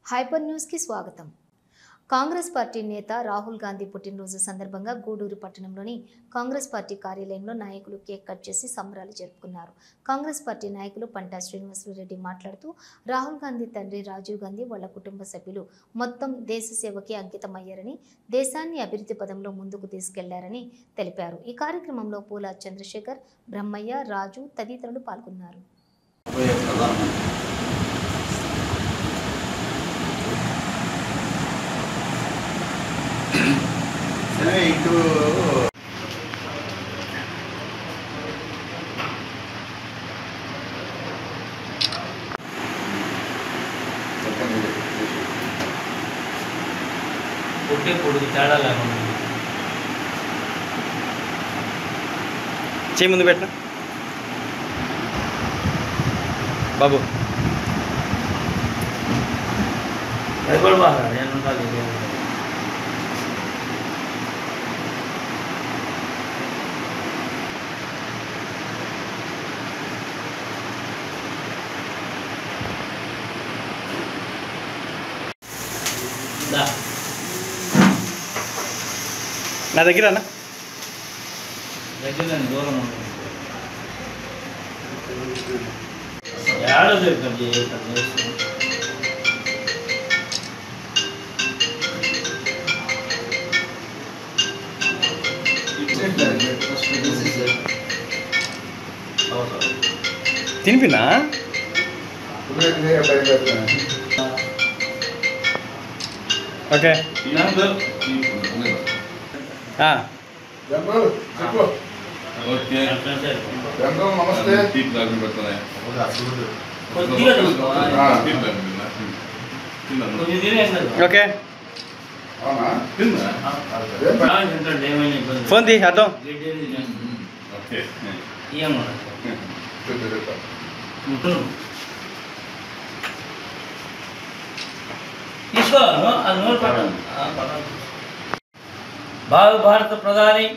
Hyper news కి స్వాగతం. Congress party నేత రాహుల్ గాంధీ పుట్టినరోజు సందర్భంగా గూడూరు పట్టణంలోని కాంగ్రెస్ పార్టీ కార్యాలయంలో నాయకులు కేక్ కట్ చేసి సంబరాలు జరుపుకున్నారు. కాంగ్రెస్ పార్టీ నాయకులు పంటా శ్రీనివాసరెడ్డి మాట్లాడుతూ రాహుల్ గాంధీ తండ్రి రాజీవ్ గాంధీ వాళ్ళ కుటుంబ సభ్యులు మొత్తం దేశ సేవకి అంకితమయ్యారని, దేశాన్ని అభివృద్ధి పదంలో ముందుకు తీసుకెళ్లారని తెలిపారు. ఈ కార్యక్రమంలో పూల చంద్రశేఖర్, బ్రహ్మయ్య, రాజు తదితరులు పాల్గొన్నారు. పుట్టే పొడుగు తేడా లేకుండా చేయి ముందు పెట్టిన బాబు భయపడి బాగా నేను ఉండాలి. నా దగ్గర అన్న దగ్గర దూరం ఉంటుంది. ఏడో చెప్తాను తినిపినా ఓకే ఓకే ఫోన్ తీ అర్థం తీసుకో భారత ప్రధాని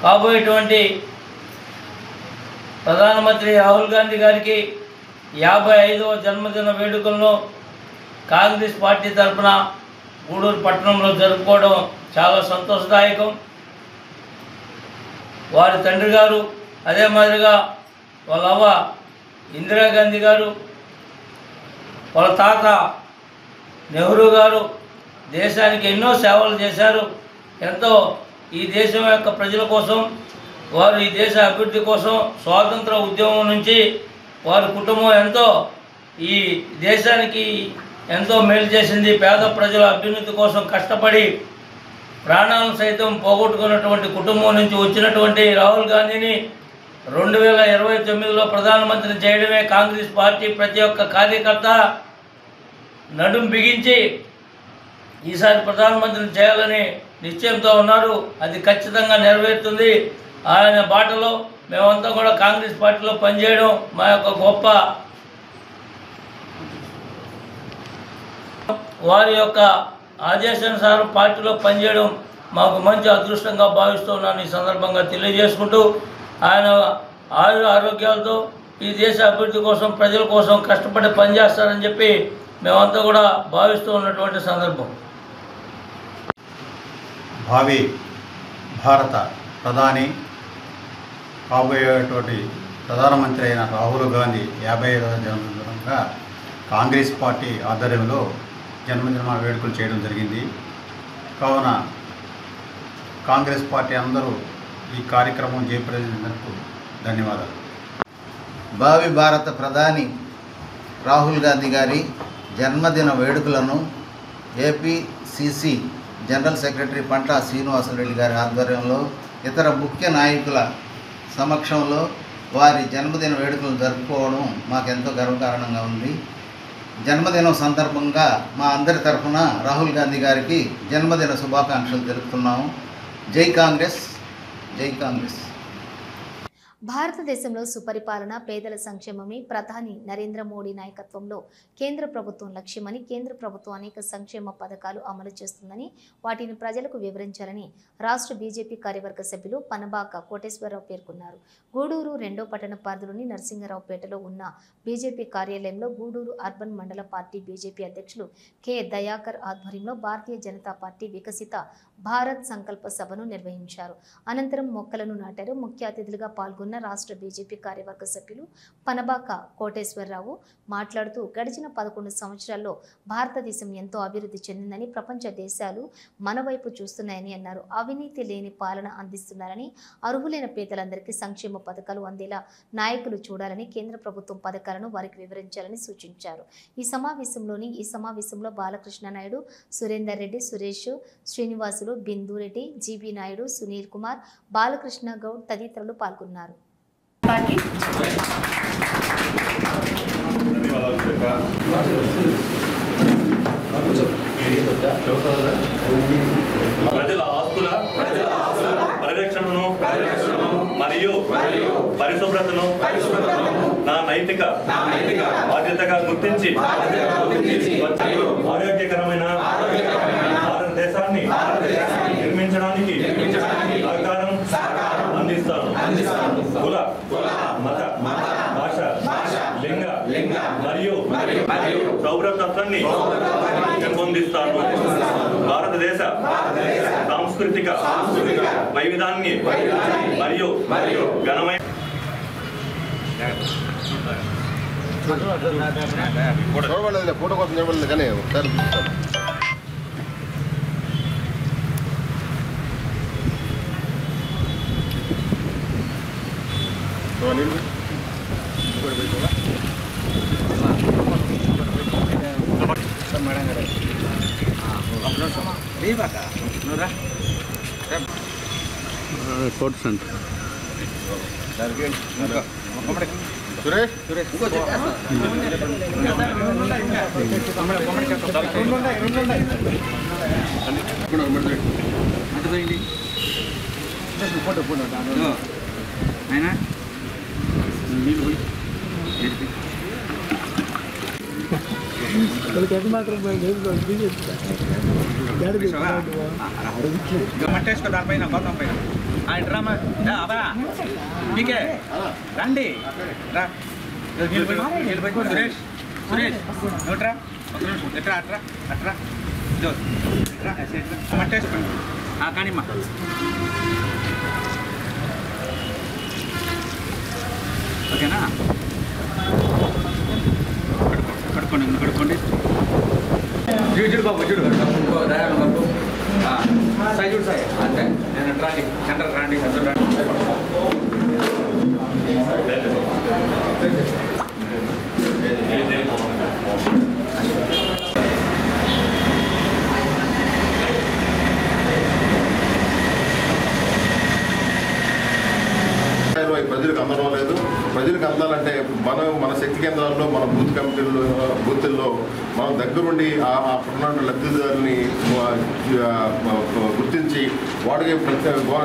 కాబోయేటువంటి ప్రధానమంత్రి రాహుల్ గాంధీ గారికి 55వ జన్మదిన వేడుకలను కాంగ్రెస్ పార్టీ తరఫున గూడూరు పట్టణంలో జరుపుకోవడం చాలా సంతోషదాయకం. వారి తండ్రి గారు, అదే మాదిరిగా వాళ్ళ అవ్వ ఇందిరాగాంధీ గారు, వాళ్ళ తాత నెహ్రూ గారు దేశానికి ఎన్నో సేవలు చేశారు. ఎంతో ఈ దేశం యొక్క ప్రజల కోసం, వారు ఈ దేశ అభివృద్ధి కోసం స్వాతంత్ర ఉద్యమం నుంచి వారి కుటుంబం ఎంతో ఈ దేశానికి ఎంతో మేలు చేసింది. పేద ప్రజల అభ్యున్నతి కోసం కష్టపడి ప్రాణాలను సైతం పోగొట్టుకున్నటువంటి కుటుంబం నుంచి వచ్చినటువంటి రాహుల్ గాంధీని 2029లో ప్రధానమంత్రిని చేయడమే కాంగ్రెస్ పార్టీ ప్రతి ఒక్క కార్యకర్త నడుం బిగించి ఈసారి ప్రధానమంత్రిని చేయాలని నిశ్చయంతో ఉన్నారు. అది ఖచ్చితంగా నెరవేరుతుంది. ఆయన బాటలో మేమంతా కూడా కాంగ్రెస్ పార్టీలో పనిచేయడం మా యొక్క గొప్ప, వారి యొక్క ఆదేశానుసారం పార్టీలో పనిచేయడం మాకు మంచి అదృష్టంగా భావిస్తున్నాను. ఈ సందర్భంగా తెలియజేసుకుంటూ ఆయన ఆరోగ్యాలతో ఈ దేశ అభివృద్ధి కోసం, ప్రజల కోసం కష్టపడి పనిచేస్తారని చెప్పి మేమంతా కూడా భావిస్తూ ఉన్నటువంటి సందర్భం. భావి భారత ప్రధాని కాబోయేటువంటి ప్రధానమంత్రి అయిన రాహుల్ గాంధీ 55వ జన్మదినంగా కాంగ్రెస్ పార్టీ ఆధ్వర్యంలో జన్మదిన వేడుకలు చేయడం జరిగింది. కావున కాంగ్రెస్ పార్టీ అందరూ ఈ కార్యక్రమం జయప్రదించినందుకు ధన్యవాదాలు. భావి భారత ప్రధాని రాహుల్ గాంధీ గారి జన్మదిన వేడుకలను ఏపీసీసీ జనరల్ సెక్రటరీ పంటా శ్రీనివాసరెడ్డి గారి ఆధ్వర్యంలో ఇతర ముఖ్య నాయకుల సమక్షంలో వారి జన్మదిన వేడుకలను జరుపుకోవడం మాకెంతో గర్వకారణంగా ఉంది. జన్మదినం సందర్భంగా మా అందరి తరఫున రాహుల్ గాంధీ గారికి జన్మదిన శుభాకాంక్షలు తెలుపుతున్నాము. జై కాంగ్రెస్, జై కాంగ్రెస్. భారతదేశంలో సుపరిపాలన, పేదల సంక్షేమమే ప్రధాని నరేంద్ర మోడీ నాయకత్వంలో కేంద్ర ప్రభుత్వం లక్ష్యమని, కేంద్ర ప్రభుత్వం అనేక సంక్షేమ పథకాలు అమలు చేస్తుందని, వాటిని ప్రజలకు వివరించాలని రాష్ట్ర బీజేపీ కార్యవర్గ సభ్యులు పనబాక కోటేశ్వరరావు పేర్కొన్నారు. గూడూరు 2వ పట్టణ పరిధిలోని నరసింగరావుపేటలో ఉన్న బీజేపీ కార్యాలయంలో గూడూరు అర్బన్ మండల పార్టీ బీజేపీ అధ్యక్షులు కె దయాకర్ ఆధ్వర్యంలో భారతీయ జనతా పార్టీ వికసిత భారత్ సంకల్ప సభను నిర్వహించారు. అనంతరం మొక్కలను నాటారు. ముఖ్య అతిథులుగా పాల్గొన్న రాష్ట్ర బీజేపీ కార్యవర్గ సభ్యులు పనబాక కోటేశ్వరరావు మాట్లాడుతూ గడిచిన 11 సంవత్సరాల్లో భారతదేశం ఎంతో అభివృద్ధి చెందిందని, ప్రపంచ దేశాలు మన వైపు చూస్తున్నాయని అన్నారు. అవినీతి లేని పాలన అందిస్తున్నారని, అర్హులైన పేదలందరికీ సంక్షేమ పథకాలు అందేలా నాయకులు చూడాలని, కేంద్ర ప్రభుత్వం పథకాలను వారికి వివరించాలని సూచించారు. ఈ సమావేశంలో బాలకృష్ణ నాయుడు, సురేందర్ రెడ్డి, సురేష్, శ్రీనివాసులు, బిందురెడ్డి, జీబీ నాయుడు, సునీల్ కుమార్, బాలకృష్ణ గౌడ్ తదితరులు పాల్గొన్నారు. ప్రజల ఆస్తుల పరిరక్షణను మరియు పరిశుభ్రతను నా నైతిక బాధ్యతగా గుర్తించి ఆరోగ్యకరమైన భారతదేశాన్ని నిర్మించడానికి సహకారం అందిస్తాను. కుల, మత, భాష, లింగ మరియు సౌభ్రతత్వాన్ని పెంపొందిస్తాను. భారతదేశ సాంస్కృతిక వైవిధ్యాన్ని మరియు ఘనమైన ఫోటో కోసం నిలబడలేదు కానీ ఒకసారి సురేష్ గమట్టేసుకో దానిపైన గౌతమ్ పైన డ్రామా అవరా మీకే రండి రా సురేష్ నోట్రా ఒక నిమిషం ఎట్రా అట్రా ఇదో మట్టేసుకోండి కానీమ్మా ఓకేనా కడుక్కోండి చూడు బాబు చూడు దయాలు బాబు సాయి చూడు సాయి అంతే నేను రాండి సెంటర్ రాండి ప్రజలకు అందడం లేదు. ప్రజలకు అందాలంటే మన శక్తి కేంద్రాల్లో, మన బూత్ కమిటీల్లో, బూతుల్లో మనం దగ్గరుండి అప్పుడున్న లబ్ధిదారుని గుర్తించి వాడికి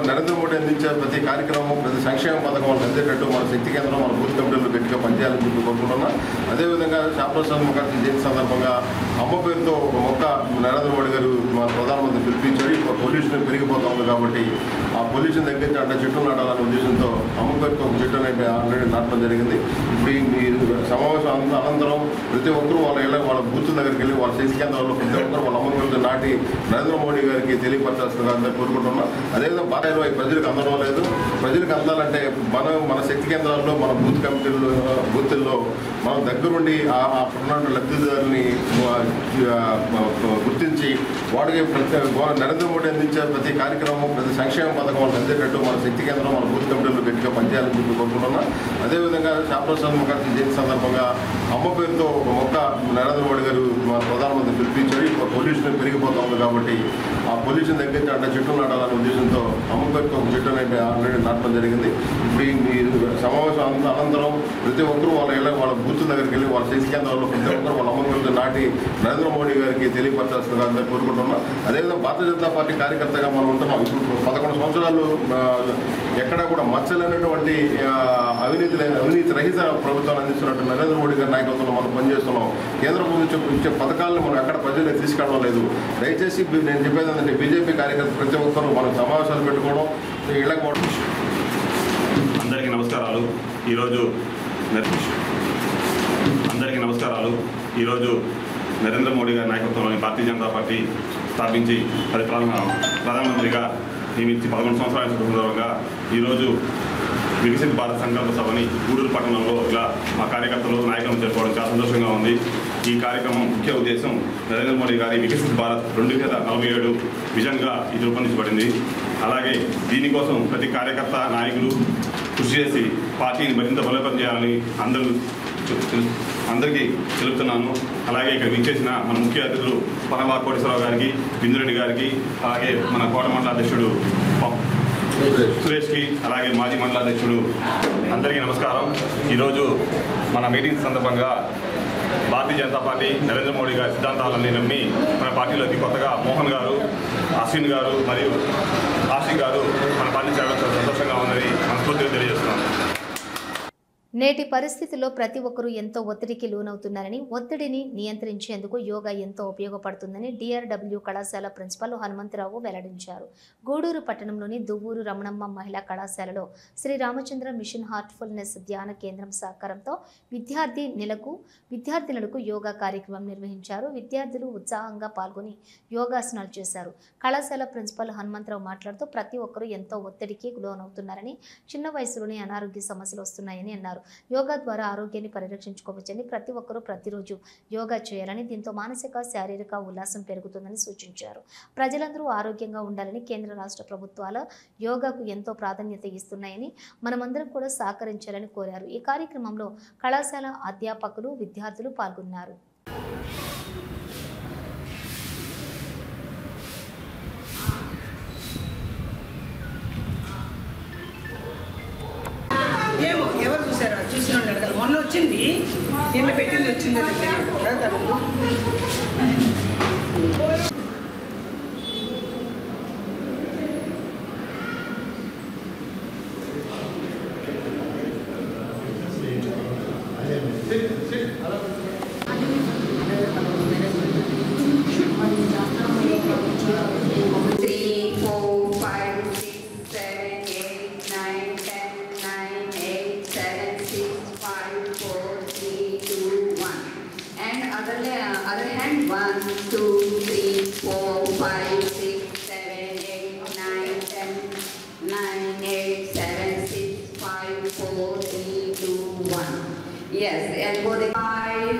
నరేంద్ర మోడీ అందించే ప్రతి కార్యక్రమం, ప్రతి సంక్షేమ పథకం వాళ్ళకి అందేటట్టు మన శక్తి కేంద్రం, మన బూత్ కమిటీల్లో గట్టిగా పనిచేయాలని చెప్పి కోరుకుంటున్నా. అదేవిధంగా శ్యామప్రసాద్ ముఖర్జీ జయంతి సందర్భంగా అమ్మ పేరుతో ఒక మొక్క నరేంద్ర మోడీ గారు మన ప్రధానమంత్రి పిలిపించారు. ఇప్పుడు పొల్యూషన్ పెరిగిపోతా ఉంది కాబట్టి ఆ పొల్యూషన్ తగ్గించి అంటే చెట్లు నాటాలనే ఉద్దేశంతో అమ్మ పేరుతో ఒక చెట్టు ఆల్రెడీ నాటడం జరిగింది. ఇప్పుడు ఈ సమావేశం అనంతరం ప్రతి ఒక్కరూ వాళ్ళ బూత్ దగ్గరికి వెళ్ళి వాళ్ళ శక్తి కేంద్రాల్లో ప్రతి ఒక్కరు వాళ్ళ అమ్మ పేరుతో నాటి నరేంద్ర మోడీ గారికి తెలియపరచాల్సిందిగా కోరుకుంటున్నాం. అదేవిధంగా బాగా ప్రజలకు అందడం లేదు. ప్రజలకు అందాలంటే మన శక్తి కేంద్రాల్లో, మన బూత్ కమిటీల్లో, బూతుల్లో మనం దగ్గరుండి అప్పుడున్న లబ్ధిదారుని గుర్తించి వాడికి నరేంద్ర మోడీ అందించే ప్రతి కార్యక్రమం, ప్రతి సంక్షేమ పథకం వాళ్ళకి అందేటట్టు మన శక్తి కేంద్రం, మన బూత్ కమిటీల్లో గట్టిగా పనిచేయాలని చెప్పి కోరుకుంటున్నా. అదేవిధంగా శ్యామప్రసాద్ ముఖర్జీ జయంతి సందర్భంగా అమ్మ పేరుతో ఒక మొక్క నరేంద్ర మోడీ గారు మన ప్రధానమంత్రి పిలిపించారు. ఇప్పుడు పొల్యూషన్ పెరిగిపోతా ఉంది కాబట్టి ఆ పొల్యూషన్ తగ్గించి అంటే చెట్లు నాటాలనే ఉద్దేశంతో అమ్మ పేరుతో ఒక చెట్టు ఆల్రెడీ నాటడం జరిగింది. ఇప్పుడు ఈ సమావేశం అనంతరం ప్రతి ఒక్కరూ వాళ్ళ బూత్ దగ్గరికి వెళ్ళి వాళ్ళ శక్తి కేంద్రాల్లో ప్రతి ఒక్కరు వాళ్ళ అమ్మ పేరుతో నాటి నరేంద్ర మోడీ గారికి తెలియపరచాల్సిందిగా కోరుకుంటున్నాం. అదేవిధంగా భారతీయ జనతా పార్టీ కార్యకర్తగా మనం ఉంటున్నాం. ఇప్పుడు 11 సంవత్సరాలు ఎక్కడా కూడా మచ్చలేనటువంటి రకమైనటువంటి అవినీతి రహిత ప్రభుత్వాన్ని అందిస్తున్నట్టు నరేంద్ర మోడీ గారి నాయకత్వంలో మనం పనిచేస్తున్నాం. కేంద్ర ప్రభుత్వం ఇచ్చే పథకాలను మనం ఎక్కడ ప్రజలకు తీసుకెళ్ళడం లేదు. దయచేసి నేను చెప్పేది ఏంటంటే బీజేపీ కార్యకర్త ప్రతి ఒక్కరూ మనం సమావేశాలు పెట్టుకోవడం, ఇళ్ళకి పోవడం. అందరికీ నమస్కారాలు. ఈరోజు నరేంద్ర మోడీ గారి నాయకత్వంలోని భారతీయ జనతా పార్టీ స్థాపించి ప్రధానమంత్రిగా నియమించి 11 సంవత్సరాల సందర్భంగా ఈరోజు వికసిత భారత్ సంకల్ప సభని గూడూరు పట్టణంలో ఇలా మా కార్యకర్తలు నాయకులను చేరుకోవడం చాలా సంతోషంగా ఉంది. ఈ కార్యక్రమం ముఖ్య ఉద్దేశం నరేంద్ర మోడీ గారి వికసిత భారత్ 2047 విజన్గా ఇది రూపొందించబడింది. అలాగే దీనికోసం ప్రతి కార్యకర్త నాయకులు కృషి చేసి పార్టీని మరింత బలోపేతం చేయాలని అందరికీ తెలుపుతున్నాను. అలాగే ఇక్కడ విచ్చేసిన మన ముఖ్య అతిథులు పనవా కోటేశ్వరరావు గారికి, బిందురెడ్డి గారికి, అలాగే మన కోట మండల అధ్యక్షుడు సురేష్కి, అలాగే మాజీ మండల అధ్యక్షుడు అందరికీ నమస్కారం. ఈరోజు మన మీటింగ్ సందర్భంగా భారతీయ జనతా పార్టీ నరేంద్ర మోడీ గారి సిద్ధాంతాలన్నీ నమ్మి మన పార్టీలోకి కొత్తగా మోహన్ గారు, అశ్విన్ గారు మరియు ఆశిక్ గారు మన పార్టీ చేయడం చాలా సంతోషంగా ఉందని మనస్ఫూర్తిగా తెలియజేస్తున్నాను. నేటి పరిస్థితుల్లో ప్రతి ఒక్కరూ ఎంతో ఒత్తిడికి లోనవుతున్నారని, ఒత్తిడిని నియంత్రించేందుకు యోగా ఎంతో ఉపయోగపడుతుందని DRW కళాశాల ప్రిన్సిపల్ హనుమంతరావు వెల్లడించారు. గూడూరు పట్టణంలోని దువ్వూరు రమణమ్మ మహిళా కళాశాలలో శ్రీ రామచంద్ర మిషన్ హార్ట్ఫుల్నెస్ ధ్యాన కేంద్రం సహకారంతో విద్యార్థినులకు యోగా కార్యక్రమం నిర్వహించారు. విద్యార్థులు ఉత్సాహంగా పాల్గొని యోగాసనాలు చేశారు. కళాశాల ప్రిన్సిపల్ హనుమంతరావు మాట్లాడుతూ ప్రతి ఒక్కరూ ఎంతో ఒత్తిడికి లోనవుతున్నారని, చిన్న వయసులోనే అనారోగ్య సమస్యలు వస్తున్నాయని అన్నారు. యోగా ద్వారా ఆరోగ్యాన్ని పరిరక్షించుకోవచ్చని, ప్రతి ఒక్కరూ ప్రతిరోజు యోగా చేయాలని, దీంతో మానసిక శారీరక ఉల్లాసం పెరుగుతుందని సూచించారు. ప్రజలందరూ ఆరోగ్యంగా ఉండాలని, కేంద్ర రాష్ట్ర ప్రభుత్వాలు యోగాకు ఎంతో ప్రాధాన్యత ఇస్తున్నాయని, మనమందరం కూడా సహకరించాలని కోరారు. ఈ కార్యక్రమంలో కళాశాల అధ్యాపకులు, విద్యార్థులు పాల్గొన్నారు. ఎవరు చూసారా? చూసిన కదా, మొన్న వచ్చింది, నిన్న పెట్టింది వచ్చింది. other hand 1, 2, 3, 4, 5, 6, 7, 8, 9, 10, 9, 8, 7, 6, 5, 4, 3, 2, 1. Yes, elbow the 5,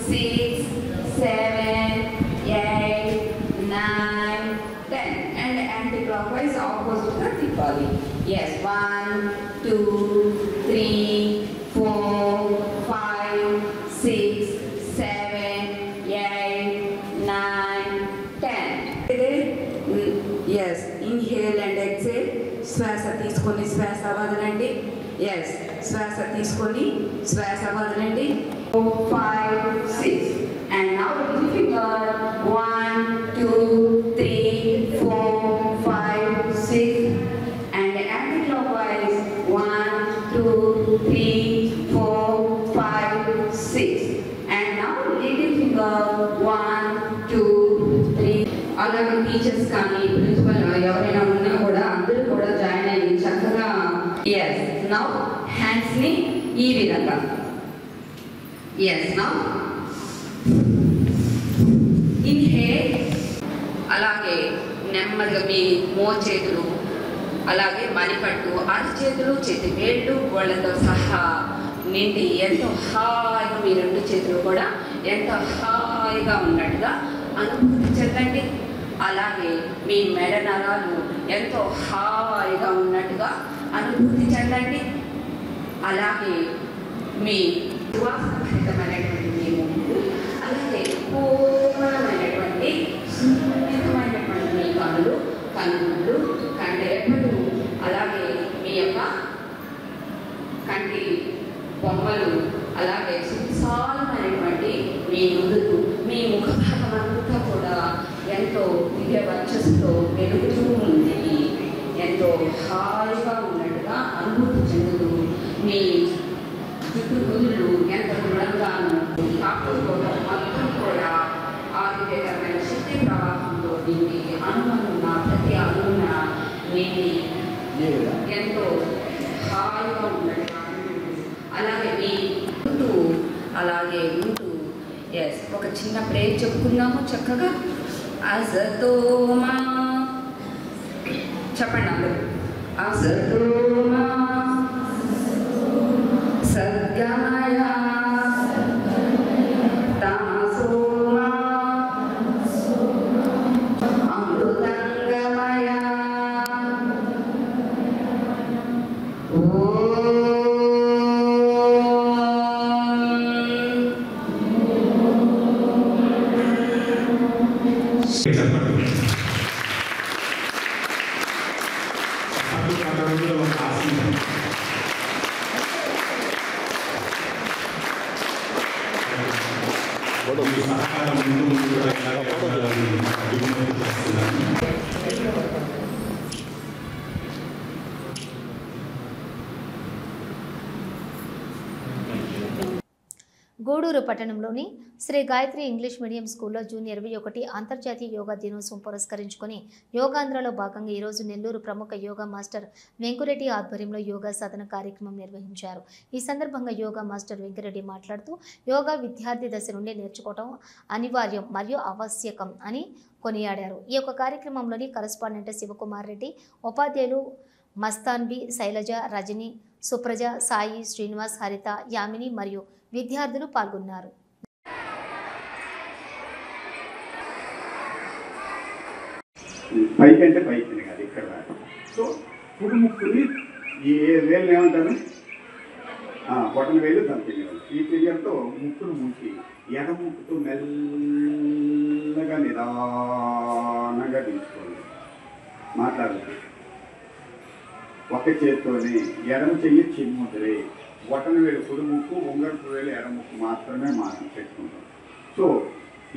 6, 7, 8, 9, 10, and anti-clockwise opposite the body. Yes, 1, 2, 3, 4, 5, 6, 7, 8, 9, 10. Yes, inhale and exhale. శ్వాస తీసుకొని శ్వాస వదలండి. Yes, శ్వాస తీసుకొని శ్వాస వదలండి. 4, 5, 6. And now the finger 1, 2, 3, 4, 5, 6. And anti-clockwise 1, 2, 3, 4, 5, 6. And now little finger 1, 2, 3. అలాగే టీచర్స్ కానీ ప్రిన్సిపల్ ఎవరైనా ఉన్నా కూడా అందరూ కూడా జాయిన్ అయ్యి చక్కగా ఎస్ నౌ హ్యాండ్స్ ని ఈ విధంగా ఎస్ నౌ ఇన్హేల్. అలాగే నెమ్మదిగా మీ మోచేతులు అలాగే మణిపట్టు అరచేతులు చేతి వేళ్ళు గోళ్ళతో సహా నిండి ఎంతో హాయిగా మీ రెండు చేతులు కూడా ఎంతో హాయిగా ఉన్నట్టుగా అనుభూతి చెందండి. అలాగే మీ మెడ నరాలు ఎంతో హాయిగా ఉన్నట్టుగా అనుభూతి చెందండి. అలాగే మీ సువాసనభరితమైనటువంటి మీ ముక్కు, అలాగే కోమలమైనటువంటి సున్నితమైనటువంటి మీ కన్నులు, కండెరెప్పలు, అలాగే మీ యొక్క కంటి బొమ్మలు, అలాగే సువిశాలమైనటువంటి మీ నుదురు, మీ ముఖ భాగం అంతా కూడా ఎంతో దివ్య వర్చస్సుతో వెలుగుతూ ఉంది. ఎంతో హాయిగా ఉన్నట్టుగా అనుభూతి చెందుతూ మీ చుట్టూ కుదుళ్ళు ఎంత దృఢంగాను కాకపోవడం మొత్తం కూడా ఆరోగ్యకరమైన శక్తి ప్రవాహంతో దీన్ని అనుమనున్న ప్రతి అనున్న మీది ఎంతో హాయిగా ఉండడం అలాగే మీ ఉంటూ అలాగే ఉంటూ ఎస్ ఒక చిన్న ప్రేయర్ చెప్పుకుందాము చక్కగా అజతోమా చెప్పండి అందరూ అజతోమా సద్గమయ తమసోమా అమృతంగమయ గూడూరు పట్టణంలోని శ్రీ గాయత్రి ఇంగ్లీష్ మీడియం స్కూల్లో జూన్ 21 అంతర్జాతీయ యోగా దినోత్సవం పురస్కరించుకొని యోగాంధ్రలో భాగంగా ఈరోజు నెల్లూరు ప్రముఖ యోగా మాస్టర్ వెంకురెడ్డి ఆధ్వర్యంలో యోగా సాధన కార్యక్రమం నిర్వహించారు. ఈ సందర్భంగా యోగా మాస్టర్ వెంకురెడ్డి మాట్లాడుతూ యోగా విద్యార్థి దశ నుండి నేర్చుకోవడం అనివార్యం మరియు ఆవశ్యకం అని కొనియాడారు. ఈ యొక్క కార్యక్రమంలోని కరస్పాండెంట్ శివకుమార్ రెడ్డి, ఉపాధ్యాయులు మస్తాన్బి, శైలజ, రజని, సుప్రజ, సాయి, శ్రీనివాస్, హరిత, యామిని మరియు విద్యార్థులు పాల్గొన్నారు. పైకి అంటే పైకి కాదు ఇక్కడ. సో కుడి ముక్కుని ఈ వేలు ఏమంటారు, బొటన వేలు దంపిన వేలు. ఈ ఫిగర్తో ముక్కును మూసి ఎడ ముక్కుతో మెల్లగా నిదానంగా తీసుకోండి. మాట్లాడుతుంది ఒక చేత్తోనే ఎడమ చెయ్యి చిన్ముద్రే, బొటన వేలు కుడి ముక్కు, ఉంగరపు వేలు ఎడ ముక్కు మాత్రమే మనం పెట్టుకుంటాం. సో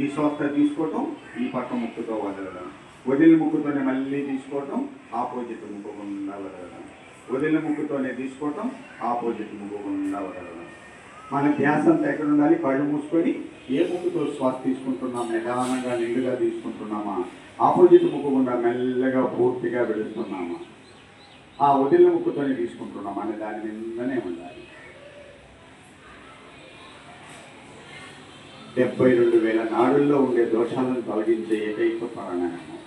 ఈ శ్వాస తీసుకోవటం, ఈ పక్క ముక్కుతో వదలడం, వదిలిన ముక్కుతోనే మళ్ళీ తీసుకోవటం, ఆపోజిట్ ముక్కు గుండా వదలడం, వదిలిన ముక్కుతోనే తీసుకోవటం, ఆపోజిట్ ముక్కు గుండా వదలడం. మన ధ్యాస అంతా ఎక్కడ ఉండాలి? కళ్ళు మూసుకొని ఏ ముక్కుతో శ్వాస తీసుకుంటున్నాం, నిదానంగా నిండుగా తీసుకుంటున్నామా, ఆపోజిట్ ముక్కు గుండా మెల్లగా పూర్తిగా విడుస్తున్నామా, ఆ వదిలిన ముక్కుతోనే తీసుకుంటున్నాం అనే దాని మీదనే ఉండాలి. 72,000 నాడుల్లో ఉండే దోషాలను తొలగించే ఏకైక ప్రాణాయామం.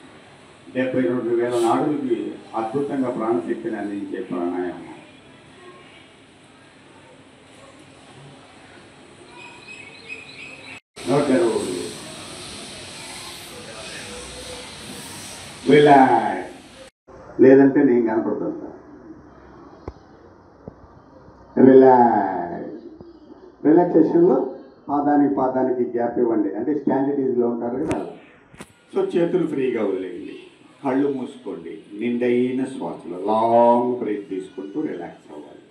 72,000 నాడులకి అద్భుతంగా ప్రాణశక్తిని అందించే ప్రాణాయామం. లేదంటే నేను కనపడుతుంటా. రిలాక్సేషన్లో పాదానికి గ్యాప్ ఇవ్వండి. అంటే స్టాండర్డీస్లో ఉంటారు కదా. సో చేతులు ఫ్రీగా వదిలేయండి, కళ్ళు మూసుకోండి, నిండైన శ్వాసలో లాంగ్ బ్రేక్ తీసుకుంటూ రిలాక్స్ అవ్వాలి.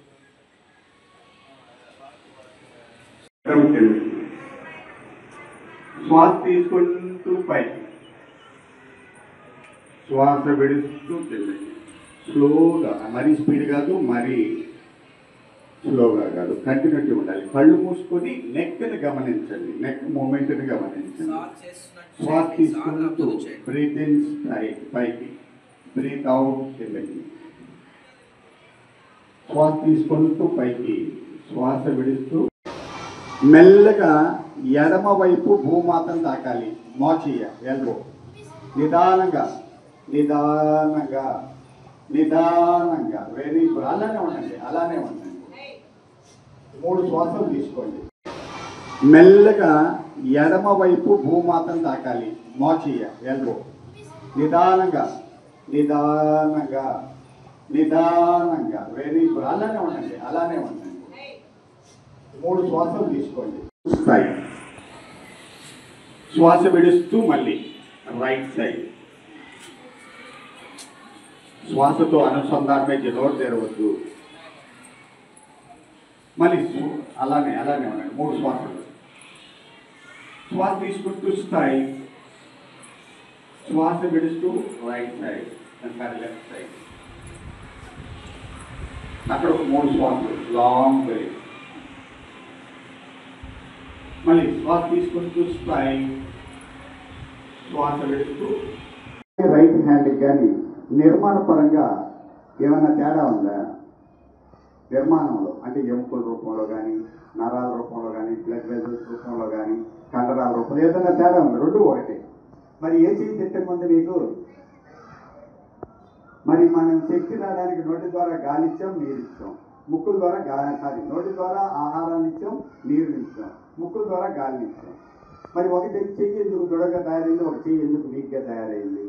శ్వాస తీసుకుంటూ పైకి, శ్వాస విడుస్తూ కిందకి, స్లోగా, మరీ స్పీడ్ కాదు, మరీ స్లోగా కాదు, కంటిన్యూటీ ఉండాలి. కళ్ళు మూసుకొని నెక్ని గమనించండి, నెక్ మూమెంట్ని గమనించండి. శ్వాస తీసుకుంటూ బ్రీత్ ఇన్ పైకి, బ్రీత్ అవుట్ కిందకి, శ్వాస తీసుకుంటూ పైకి, శ్వాస విడుస్తూ మెల్లగా ఎడమ వైపు భూమాతను తాకాలి. మోచియ ఎల్బో, నిదానంగా నిదానంగా నిదానంగా. Very good. అలానే ఉండండి, అలానే ఉండండి. 3 శ్వాసలు తీసుకోండి. మెల్లగా ఎడమ వైపు భూమాతను తాకాలి. మోచియ ఎల్బో, నిదానంగా నిదానంగా నిదానంగా. Very good. అలానే ఉండండి, అలానే ఉండండి. 3 శ్వాసలు తీసుకోండి. సైడ్ శ్వాస విడుస్తూ మళ్ళీ రైట్ సైడ్. శ్వాసతో అనుసంధానమే, నోరు తెరవద్దు. మళ్ళీ అలానే ఉండండి. 3 శ్వాసలు. శ్వాస తీసుకుంటూ స్థాయి, శ్వాస విడుస్తూ రైట్ సైడ్, లెఫ్ట్ సైడ్. అక్కడ ఒక 3 శ్వాసలు. Long break. మళ్ళీ శ్వాస తీసుకుంటూ స్ట్రైక్, శ్వాస విడుస్తూ. రైట్ హ్యాండ్కి కానీ నిర్మాణ పరంగా ఏమైనా తేడా ఉందా? నిర్మాణంలో అంటే ఎముకల రూపంలో కానీ, నరాల రూపంలో కానీ, బ్లడ్ వెజల్స్ రూపంలో కానీ, కండరాల రూపంలో ఏదైనా తేడా ఉంది? రెండు ఒకటే. మరి ఏ చేయి తిట్టకుంది మీకు? మరి మనం శక్తి రావడానికి నోటి ద్వారా గాలి ఇచ్చాం, నీరు ఇచ్చాం. ముక్కుల ద్వారా నోటి ద్వారా ఆహారాన్ని ఇచ్చాం, నీరుని ఇచ్చాం. ముక్కుల ద్వారా గాలిని ఇచ్చాం. మరి ఒక చెయ్యి ఎందుకు దృఢంగా తయారైంది, ఒక చెయ్యి ఎందుకు వీక్గా తయారైంది?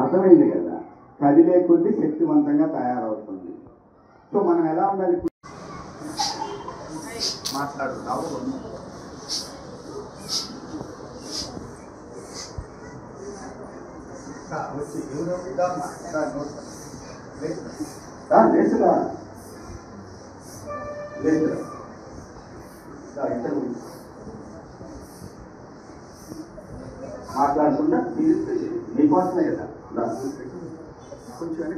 అర్థమైంది కదా? కదిలే కొద్దీ శక్తివంతంగా తయారవుతుంది. సో మనం ఎలా ఉండాలి? మాట్లాడుతావు వచ్చి లేచురా లేచురా మాట్లాడకుండా నీకోసమే కదా. కొంచెం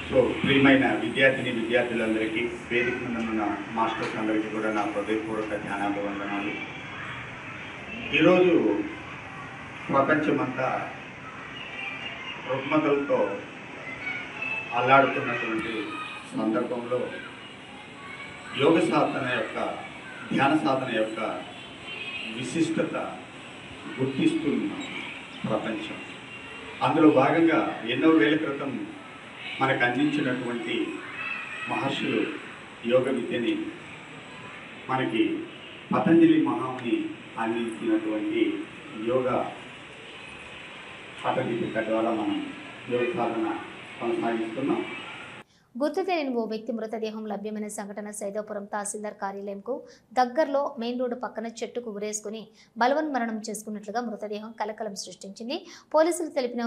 సో ప్రియమైన విద్యార్థులందరికీ, వేదిక మీద ఉన్న మాస్టర్స్ అందరికీ కూడా నా హృదయపూర్వక ధ్యానాభివందనాలు. ఈరోజు ప్రపంచమంతా రుగ్మతలతో అల్లాడుతున్నటువంటి సందర్భంలో యోగ సాధన యొక్క, ధ్యాన సాధన యొక్క విశిష్టత గుర్తిస్తున్న ప్రపంచం. అందులో భాగంగా ఎన్నో వేల క్రితం మనకు అందించినటువంటి మహర్షులు యోగ విద్యని మనకి పతంజలి మహాముని అందించినటువంటి యోగ పద్ధతి ద్వారా మనం యోగ సాధన కొనసాగిస్తున్నాం. గుర్తు తెలియని ఓ వ్యక్తి మృతదేహం లభ్యమైన సంఘటన సైదాపురం తహసీల్దార్ కార్యాలయంకు దగ్గరలో మెయిన్ రోడ్డు పక్కన చెట్టుకు ఉరేసుకుని బలవన్మరణం చేసుకున్నట్లుగా మృతదేహం కలకలం సృష్టించింది. పోలీసులు తెలిపిన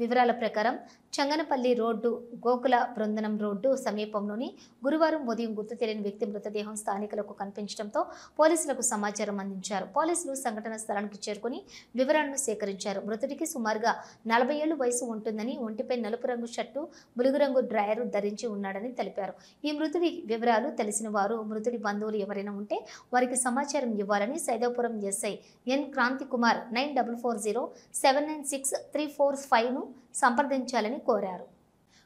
వివరాల ప్రకారం చంగనపల్లి రోడ్డు, గోకుల బృందనం రోడ్డు సమీపంలోని గురువారం ఉదయం గుర్తు తెలియని వ్యక్తి మృతదేహం స్థానికులకు కనిపించడంతో పోలీసులకు సమాచారం అందించారు. పోలీసులు సంఘటన స్థలానికి చేరుకుని వివరాలను సేకరించారు. మృతుడికి సుమారుగా 40 ఏళ్ల వయసు ఉంటుందని, ఒంటిపై నలుపు రంగు షర్టు, బులుగు రంగు డ్రాయర్ ధరించి ఉన్నాడని తెలిపారు. ఈ మృతుడి వివరాలు తెలిసిన వారు, మృతుడి బంధువులు ఎవరైనా ఉంటే వారికి సమాచారం ఇవ్వాలని సైదాపురం ఎస్ఐ ఎన్ క్రాంతి కుమార్ 9440796345ను సంప్రదించాలని కోరారు.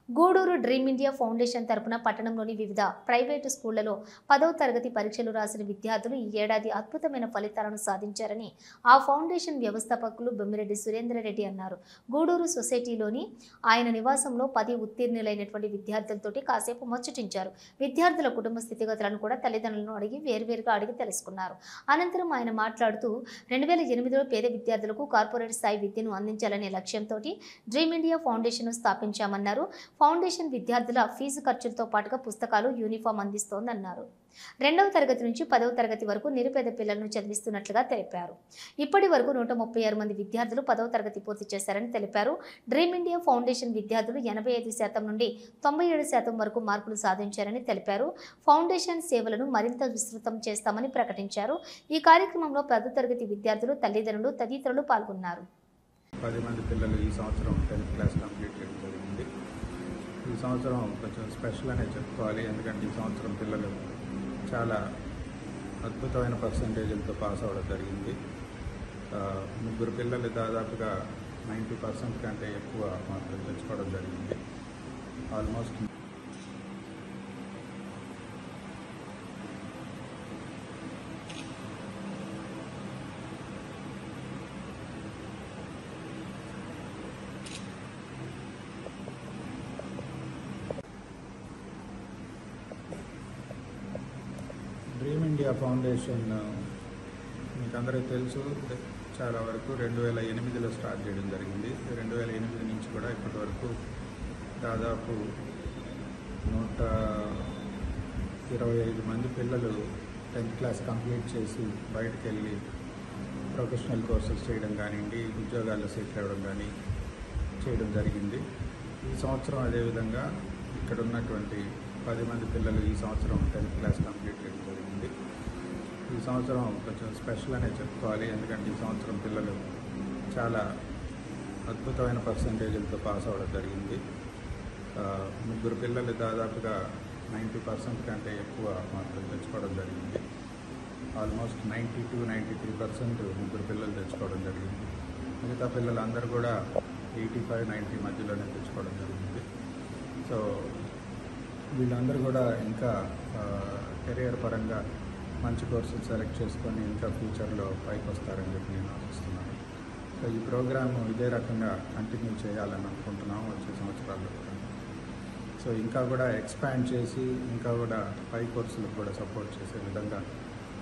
గూడూరు డ్రీమ్ ఇండియా ఫౌండేషన్ తరపున పట్టణంలోని వివిధ ప్రైవేటు స్కూళ్లలో 10వ తరగతి పరీక్షలు రాసిన విద్యార్థులు ఈ ఏడాది అద్భుతమైన ఫలితాలను సాధించారని ఆ ఫౌండేషన్ వ్యవస్థాపకులు బొమ్మిరెడ్డి సురేంద్రరెడ్డి అన్నారు. గూడూరు సొసైటీలోని ఆయన నివాసంలో 10 ఉత్తీర్ణులైనటువంటి విద్యార్థులతోటి కాసేపు ముచ్చటించారు. విద్యార్థుల కుటుంబ స్థితిగతులను కూడా తల్లిదండ్రులను వేరువేరుగా అడిగి తెలుసుకున్నారు. అనంతరం ఆయన మాట్లాడుతూ 2008లో పేద విద్యార్థులకు కార్పొరేట్ స్థాయి విద్యను అందించాలనే లక్ష్యంతో డ్రీమ్ ఇండియా ఫౌండేషన్ స్థాపించామన్నారు. ఫౌండేషన్ విద్యార్థుల ఫీజు ఖర్చులతో పాటుగా పుస్తకాలు, యూనిఫామ్ అందిస్తోందన్నారు. 2వ తరగతి నుంచి 10వ తరగతి వరకు నిరుపేద పిల్లలను చదివిస్తున్నట్లుగా తెలిపారు. ఇప్పటి వరకు 136 మంది విద్యార్థులు 10వ తరగతి పూర్తి చేశారని తెలిపారు. డ్రీమ్ ఇండియా ఫౌండేషన్ విద్యార్థులు 85% నుండి 97% వరకు మార్కులు సాధించారని తెలిపారు. ఫౌండేషన్ సేవలను మరింత విస్తృతం చేస్తామని ప్రకటించారు. ఈ కార్యక్రమంలో 10వ తరగతి విద్యార్థులు, తల్లిదండ్రులు తదితరులు పాల్గొన్నారు. 10 మంది పిల్లలు ఈ సంవత్సరం 10th క్లాస్ కంప్లీట్ చేయడం జరిగింది. ఈ సంవత్సరం కొంచెం స్పెషల్ అనే చెప్పుకోవాలి. ఎందుకంటే ఈ సంవత్సరం పిల్లలు చాలా అద్భుతమైన పర్సంటేజ్లతో పాస్ అవ్వడం జరిగింది. 3 పిల్లలు దాదాపుగా 90% కంటే ఎక్కువ మార్కులు తెచ్చుకోవడం జరిగింది. ఆల్మోస్ట్ డ్రీమ్ ఇండియా ఫౌండేషన్ మీకు అందరికీ తెలుసు, చాలా వరకు 2008లో స్టార్ట్ చేయడం జరిగింది. 2008 నుంచి కూడా ఇప్పటి వరకు దాదాపు 125 మంది పిల్లలు 10th క్లాస్ కంప్లీట్ చేసి బయటకు వెళ్ళి ప్రొఫెషనల్ కోర్సెస్ చేయడం కానివ్వండి, ఉద్యోగాల్లో సెటిల్ అవ్వడం కానీ చేయడం జరిగింది. ఈ సంవత్సరం అదేవిధంగా ఇక్కడ ఉన్నటువంటి 10 మంది పిల్లలు ఈ సంవత్సరం 10th క్లాస్ కంప్లీట్ చేయడం జరిగింది. ఈ సంవత్సరం కొంచెం స్పెషల్ అనే చెప్పుకోవాలి. ఎందుకంటే ఈ సంవత్సరం పిల్లలు చాలా అద్భుతమైన పర్సంటేజ్లతో పాస్ అవ్వడం జరిగింది. 3 పిల్లలు దాదాపుగా 90% కంటే ఎక్కువ మార్కులు తెచ్చుకోవడం జరిగింది. ఆల్మోస్ట్ 92-93% 3 పిల్లలు తెచ్చుకోవడం జరిగింది. మిగతా పిల్లలందరూ కూడా 85-90 మధ్యలోనే తెచ్చుకోవడం జరిగింది. సో వీళ్ళందరూ కూడా ఇంకా కెరియర్ పరంగా మంచి కోర్సులు సెలెక్ట్ చేసుకొని ఇంకా ఫ్యూచర్లో పైకి వస్తారని చెప్పి నేను ఆశిస్తున్నాను. సో ఈ ప్రోగ్రాము ఇదే రకంగా కంటిన్యూ చేయాలని అనుకుంటున్నాము వచ్చే సంవత్సరాల్లో. సో ఇంకా కూడా ఎక్స్పాండ్ చేసి ఇంకా కూడా పై కోర్సులకు కూడా సపోర్ట్ చేసే విధంగా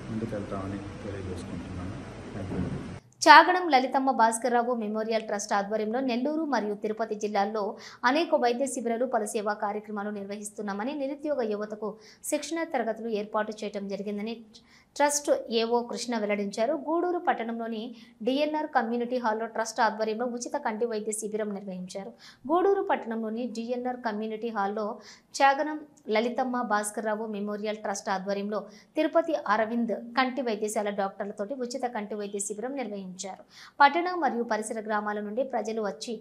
ముందుకెళ్తామని తెలియజేసుకుంటున్నాను. Thank you. Chagadam Lalithamma Bhaskarrao memorial trust ఆధ్వర్యంలో నెల్లూరు మరియు తిరుపతి జిల్లాల్లో అనేక వైద్య శిబిరాలు, పలు సేవా కార్యక్రమాలు నిర్వహిస్తున్నామని, నిరుద్యోగ యువతకు శిక్షణ తరగతులు ఏర్పాటు చేయడం జరిగిందని ట్రస్ట్ ఏఓ కృష్ణ వెల్లడించారు. గూడూరు పట్టణంలోని డిఎన్ఆర్ కమ్యూనిటీ హాల్లో ట్రస్ట్ ఆధ్వర్యంలో ఉచిత కంటి వైద్య శిబిరం నిర్వహించారు. గూడూరు పట్టణంలోని డిఎన్ఆర్ కమ్యూనిటీ హాల్లో చాగడం లలితమ్మ భాస్కర్రావు మెమోరియల్ ట్రస్ట్ ఆధ్వర్యంలో తిరుపతి అరవింద్ కంటి వైద్యశాల డాక్టర్లతోటి ఉచిత కంటి వైద్య శిబిరం నిర్వహించారు. పట్టణ మరియు పరిసర గ్రామాల నుండి ప్రజలు వచ్చి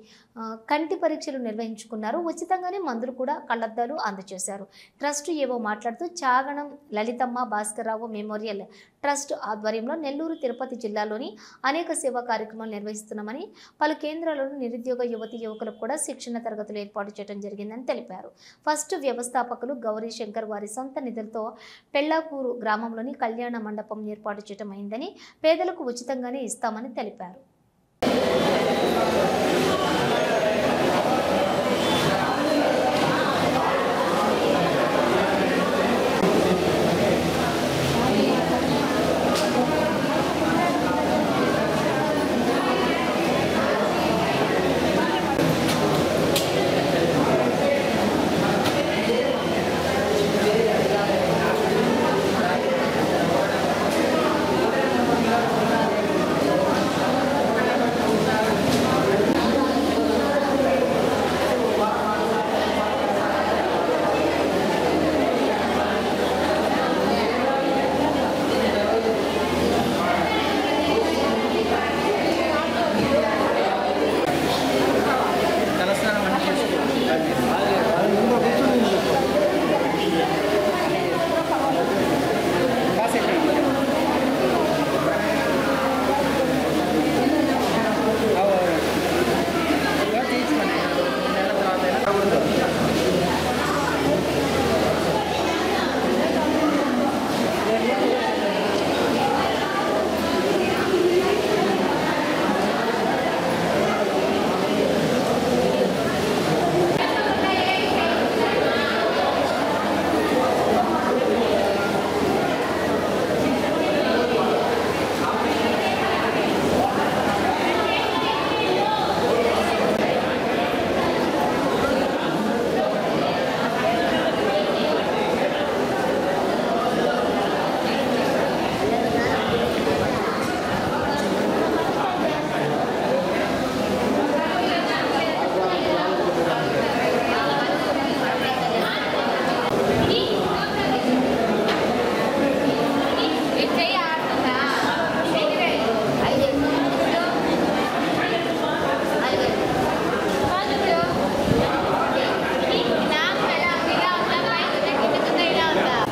కంటి పరీక్షలు నిర్వహించుకున్నారు. ఉచితంగానే మందులు కూడా, కళ్లద్దాలు అందజేశారు. ట్రస్ట్ ఏవో మాట్లాడుతూ చాగడం లలితమ్మ భాస్కర్రావు మెమోరియల్ ట్రస్ట్ ఆధ్వర్యంలో నెల్లూరు, తిరుపతి జిల్లాలోని అనేక సేవా కార్యక్రమాలు నిర్వహిస్తున్నామని, పలు కేంద్రాలను నిరుద్యోగ యువతి యువకులకు కూడా శిక్షణ తరగతులు ఏర్పాటు చేయడం జరిగిందని తెలిపారు. ఫస్ట్ వ్యవస్థాపకులు గౌరీ శంకర్ వారి సొంత నిధులతో పెళ్లాకూరు గ్రామంలోని కళ్యాణ మండపం ఏర్పాటు చేయడం అయిందని, పేదలకు ఉచితంగానే ఇస్తామని తెలిపారు.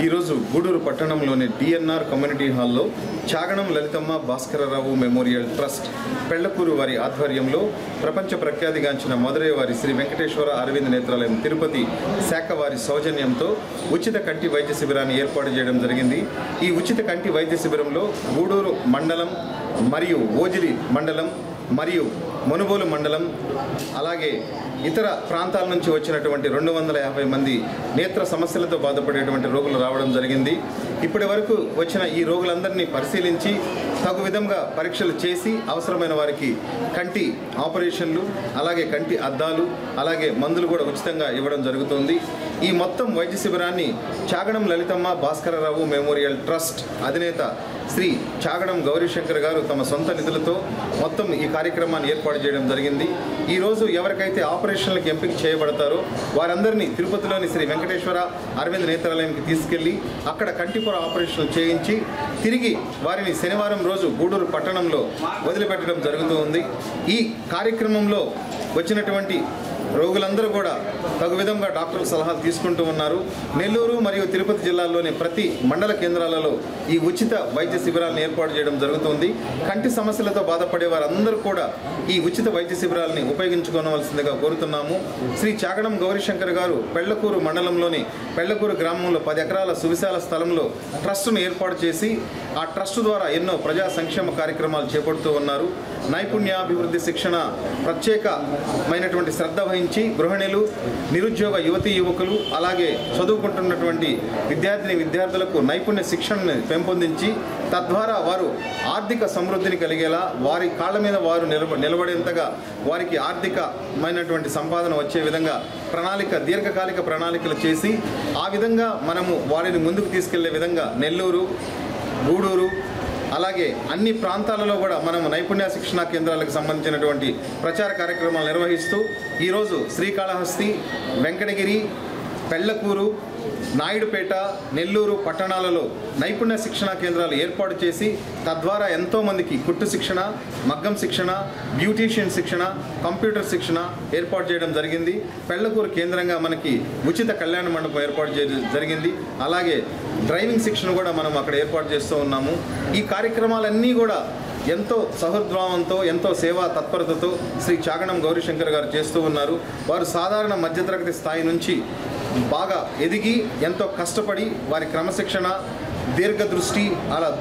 ఈరోజు గూడూరు పట్టణంలోని డిఎన్ఆర్ కమ్యూనిటీ హాల్లో చాగడం లలితమ్మ భాస్కరరావు మెమోరియల్ ట్రస్ట్ పెళ్లకూరు వారి ఆధ్వర్యంలో ప్రపంచ ప్రఖ్యాతిగాంచిన మదురై వారి శ్రీ వెంకటేశ్వర అరవింద్ నేత్రాలయం తిరుపతి శాఖ వారి సౌజన్యంతో ఉచిత కంటి వైద్య శిబిరాన్ని ఏర్పాటు చేయడం జరిగింది. ఈ ఉచిత కంటి వైద్య శిబిరంలో గూడూరు మండలం మరియు ఓజిలి మండలం మరియు మునుగోలు మండలం అలాగే ఇతర ప్రాంతాల నుంచి వచ్చినటువంటి 250 మంది నేత్ర సమస్యలతో బాధపడేటువంటి రోగులు రావడం జరిగింది. ఇప్పటి వరకు వచ్చిన ఈ రోగులందరినీ పరిశీలించి తగు విధంగా పరీక్షలు చేసి అవసరమైన వారికి కంటి ఆపరేషన్లు అలాగే కంటి అద్దాలు అలాగే మందులు కూడా ఉచితంగా ఇవ్వడం జరుగుతుంది. ఈ మొత్తం వైద్య శిబిరాన్ని చాగడం లలితమ్మ భాస్కరరావు మెమోరియల్ ట్రస్ట్ అధినేత శ్రీ చాగడం గౌరీశంకర్ గారు తమ సొంత నిధులతో మొత్తం ఈ కార్యక్రమాన్ని ఏర్పాటు చేయడం జరిగింది. ఈరోజు ఎవరికైతే ఆపరేషన్లకు ఎంపిక చేయబడతారో వారందరినీ తిరుపతిలోని శ్రీ వెంకటేశ్వర అరవింద్ నేత్రాలయంకి తీసుకెళ్లి అక్కడ కంటిపొర ఆపరేషన్లు చేయించి తిరిగి వారిని శనివారం రోజు గూడూరు పట్టణంలో వదిలిపెట్టడం జరుగుతూ ఉంది. ఈ కార్యక్రమంలో వచ్చినటువంటి రోగులందరూ కూడా తగు విధంగా డాక్టర్ల సలహాలు తీసుకుంటూ ఉన్నారు. నెల్లూరు మరియు తిరుపతి జిల్లాల్లోని ప్రతి మండల కేంద్రాలలో ఈ ఉచిత వైద్య శిబిరాలను ఏర్పాటు చేయడం జరుగుతుంది. కంటి సమస్యలతో బాధపడే వారందరూ కూడా ఈ ఉచిత వైద్య శిబిరాలని ఉపయోగించుకోవలసిందిగా కోరుతున్నాము. శ్రీ చాగడం గౌరీశంకర్ గారు పెళ్లకూరు మండలంలోని పెళ్లకూరు గ్రామంలో 10 ఎకరాల సువిశాల స్థలంలో ట్రస్టును ఏర్పాటు చేసి ఆ ట్రస్ట్ ద్వారా ఎన్నో ప్రజా సంక్షేమ కార్యక్రమాలు చేపడుతూ ఉన్నారు. నైపుణ్యాభివృద్ధి శిక్షణ ప్రత్యేకమైనటువంటి శ్రద్ధ వహించి గృహిణులు, నిరుద్యోగ యువతీ యువకులు, అలాగే చదువుకుంటున్నటువంటి విద్యార్థులకు నైపుణ్య శిక్షణను పెంపొందించి తద్వారా వారు ఆర్థిక సమృద్ధిని కలిగేలా వారి కాళ్ళ మీద వారు నిలబడేంతగా వారికి ఆర్థికమైనటువంటి సంపాదన వచ్చే విధంగా దీర్ఘకాలిక ప్రణాళికలు చేసి ఆ విధంగా మనము వారిని ముందుకు తీసుకెళ్లే విధంగా నెల్లూరు, గూడూరు అలాగే అన్ని ప్రాంతాలలో కూడా మనము నైపుణ్య శిక్షణా కేంద్రాలకు సంబంధించినటువంటి ప్రచార కార్యక్రమాలు నిర్వహిస్తూ ఈరోజు శ్రీకాళహస్తి, వెంకటగిరి, పెళ్లకూరు, నాయుడుపేట, నెల్లూరు పట్టణాలలో నైపుణ్య శిక్షణా కేంద్రాలు ఏర్పాటు చేసి తద్వారా ఎంతోమందికి కుట్టు శిక్షణ, మగ్గం శిక్షణ, బ్యూటీషియన్ శిక్షణ, కంప్యూటర్ శిక్షణ ఏర్పాటు చేయడం జరిగింది. పెళ్లకూరు కేంద్రంగా మనకి ఉచిత కళ్యాణ మండపం ఏర్పాటు చేయడం జరిగింది. అలాగే డ్రైవింగ్ శిక్షణ కూడా మనం అక్కడ ఏర్పాటు చేస్తూ ఉన్నాము. ఈ కార్యక్రమాలన్నీ కూడా ఎంతో సహృద్భావంతో ఎంతో సేవా తత్పరతతో శ్రీ చాగడం గౌరీశంకర్ గారు చేస్తూ ఉన్నారు. వారు సాధారణ మధ్యతరగతి స్థాయి నుంచి బాగా ఎదిగి ఎంతో కష్టపడి వారి క్రమశిక్షణ, దీర్ఘదృష్టి,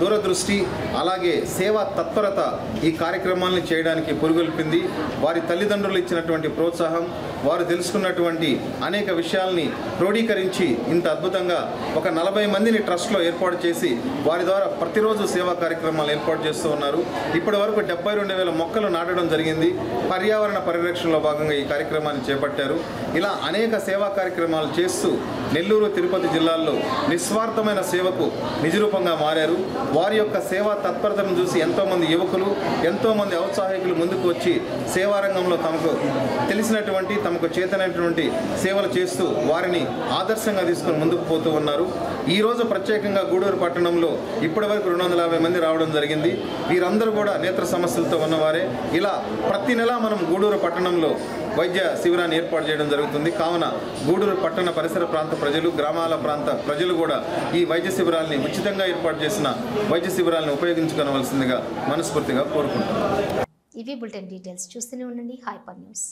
దూరదృష్టి, అలాగే సేవా తత్పరత ఈ కార్యక్రమాలను చేయడానికి పురుగొల్పింది. వారి తల్లిదండ్రులు ఇచ్చినటువంటి ప్రోత్సాహం, వారు తెలుసుకున్నటువంటి అనేక విషయాల్ని క్రోడీకరించి ఇంత అద్భుతంగా ఒక 40 మందిని ట్రస్ట్లో ఏర్పాటు చేసి వారి ద్వారా ప్రతిరోజు సేవా కార్యక్రమాలు ఏర్పాటు చేస్తూ ఉన్నారు. ఇప్పటి వరకు 72,000 మొక్కలు నాటడం జరిగింది. పర్యావరణ పరిరక్షణలో భాగంగా ఈ కార్యక్రమాన్ని చేపట్టారు. ఇలా అనేక సేవా కార్యక్రమాలు చేస్తూ నెల్లూరు, తిరుపతి జిల్లాల్లో నిస్వార్థమైన సేవకు నిజరూపంగా మారారు. వారి యొక్క సేవా తత్పరతను చూసి ఎంతోమంది యువకులు, ఎంతోమంది ఔత్సాహికులు ముందుకు వచ్చి సేవారంగంలో తమకు తెలిసినటువంటి, తమకు చేతనైనటువంటి సేవలు చేస్తూ వారిని ఆదర్శంగా తీసుకుని ముందుకు పోతూ ఉన్నారు. ఈరోజు ప్రత్యేకంగా గూడూరు పట్టణంలో ఇప్పటి వరకు 250 మంది రావడం జరిగింది. వీరందరూ కూడా నేత్ర సమస్యలతో ఉన్నవారే. ఇలా ప్రతి నెల మనం గూడూరు పట్టణంలో వైద్య శిబిరాన్ని ఏర్పాటు చేయడం జరుగుతుంది. కావున గూడూరు పట్టణ పరిసర ప్రాంత ప్రజలు, గ్రామాల ప్రాంత ప్రజలు కూడా ఈ వైద్య శిబిరాల్ని ఉచితంగా ఏర్పాటు చేసిన వైద్య శిబిరాలను ఉపయోగించుకోవలసిందిగా మనస్ఫూర్తిగా కోరుకుంటున్నాను. ఇవి బులెటిన్ డీటెయిల్స్. చూస్తూనే ఉండండి హైపర్ న్యూస్.